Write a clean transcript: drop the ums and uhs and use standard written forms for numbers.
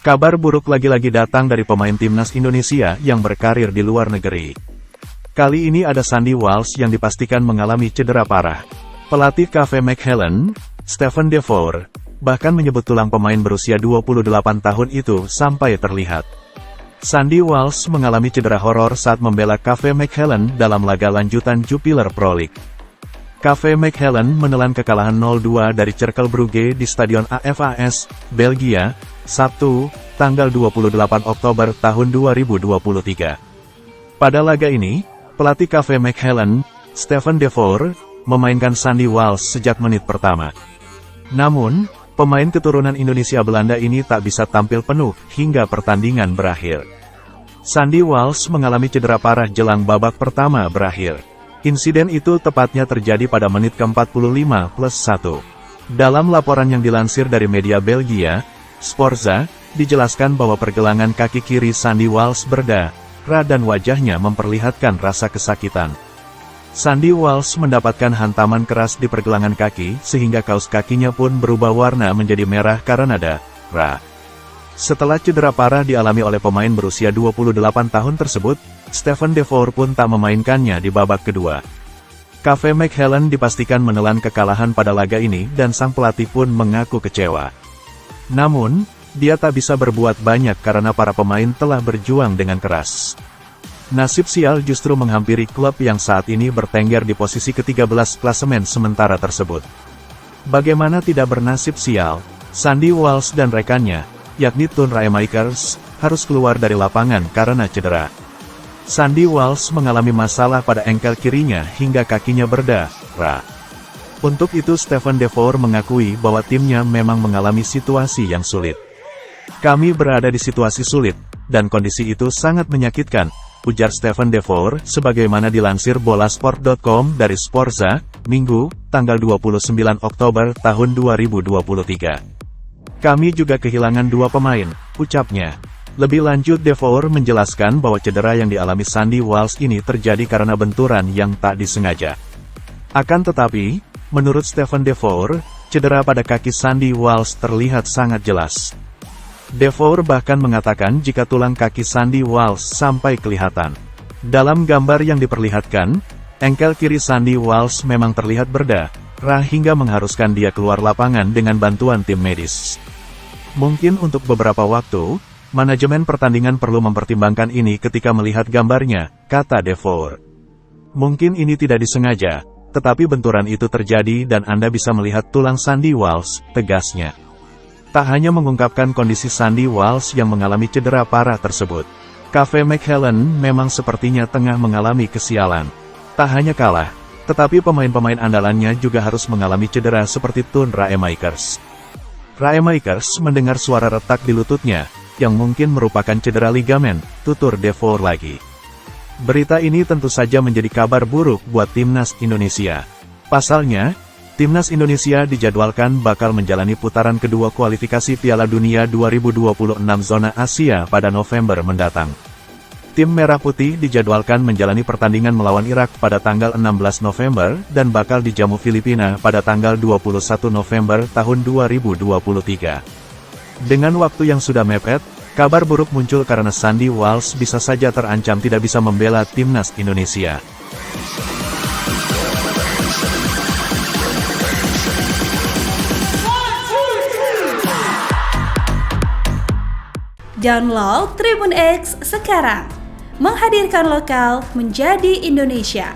Kabar buruk lagi-lagi datang dari pemain timnas Indonesia yang berkarir di luar negeri. Kali ini ada Sandy Walsh yang dipastikan mengalami cedera parah. Pelatih KV Mechelen, Stephen Defour, bahkan menyebut tulang pemain berusia 28 tahun itu sampai terlihat. Sandy Walsh mengalami cedera horor saat membela KV Mechelen dalam laga lanjutan Jupiler Pro League. KV Mechelen menelan kekalahan 0-2 dari Cercle Brugge di Stadion AFAS, Belgia, Sabtu, tanggal 28 Oktober tahun 2023. Pada laga ini, pelatih KV Mechelen, Stephen Defour, memainkan Sandy Walsh sejak menit pertama. Namun, pemain keturunan Indonesia Belanda ini tak bisa tampil penuh hingga pertandingan berakhir. Sandy Walsh mengalami cedera parah jelang babak pertama berakhir. Insiden itu tepatnya terjadi pada menit ke-45+1. Dalam laporan yang dilansir dari media Belgia, Sporza, dijelaskan bahwa pergelangan kaki kiri Sandy Walsh berdarah dan wajahnya memperlihatkan rasa kesakitan. Sandy Walsh mendapatkan hantaman keras di pergelangan kaki sehingga kaos kakinya pun berubah warna menjadi merah karena darah. Setelah cedera parah dialami oleh pemain berusia 28 tahun tersebut, Stephen Defour pun tak memainkannya di babak kedua. KV Mechelen dipastikan menelan kekalahan pada laga ini dan sang pelatih pun mengaku kecewa. Namun, dia tak bisa berbuat banyak karena para pemain telah berjuang dengan keras. Nasib sial justru menghampiri klub yang saat ini bertengger di posisi ke-13 klasemen sementara tersebut. Bagaimana tidak bernasib sial, Sandy Walsh dan rekannya, yakni Toon Raemaekers, harus keluar dari lapangan karena cedera. Sandy Walsh mengalami masalah pada engkel kirinya hingga kakinya berdarah. Untuk itu Stephen Defour mengakui bahwa timnya memang mengalami situasi yang sulit. "Kami berada di situasi sulit, dan kondisi itu sangat menyakitkan," ujar Stephen Defour, sebagaimana dilansir bolasport.com dari Sporza, Minggu, tanggal 29 Oktober tahun 2023. "Kami juga kehilangan 2 pemain," ucapnya. Lebih lanjut Defour menjelaskan bahwa cedera yang dialami Sandy Walsh ini terjadi karena benturan yang tak disengaja. Akan tetapi, menurut Stephen Defour, cedera pada kaki Sandy Walsh terlihat sangat jelas. Defour bahkan mengatakan jika tulang kaki Sandy Walsh sampai kelihatan. Dalam gambar yang diperlihatkan, engkel kiri Sandy Walsh memang terlihat berdarah hingga mengharuskan dia keluar lapangan dengan bantuan tim medis. "Mungkin untuk beberapa waktu, manajemen pertandingan perlu mempertimbangkan ini ketika melihat gambarnya," kata Defour. "Mungkin ini tidak disengaja, tetapi benturan itu terjadi dan Anda bisa melihat tulang Sandy Walsh," tegasnya. Tak hanya mengungkapkan kondisi Sandy Walsh yang mengalami cedera parah tersebut, KV Mechelen memang sepertinya tengah mengalami kesialan. Tak hanya kalah, tetapi pemain-pemain andalannya juga harus mengalami cedera seperti Toon Raemaekers. Raemaekers mendengar suara retak di lututnya, yang mungkin merupakan cedera ligamen, tutur Defour lagi. Berita ini tentu saja menjadi kabar buruk buat timnas Indonesia. Pasalnya, timnas Indonesia dijadwalkan bakal menjalani putaran kedua kualifikasi Piala Dunia 2026 zona Asia pada November mendatang. Tim Merah Putih dijadwalkan menjalani pertandingan melawan Irak pada tanggal 16 November dan bakal dijamu Filipina pada tanggal 21 November tahun 2023. Dengan waktu yang sudah mepet, kabar buruk muncul karena Sandy Walsh bisa saja terancam tidak bisa membela timnas Indonesia. Download Tribun X sekarang, menghadirkan lokal menjadi Indonesia.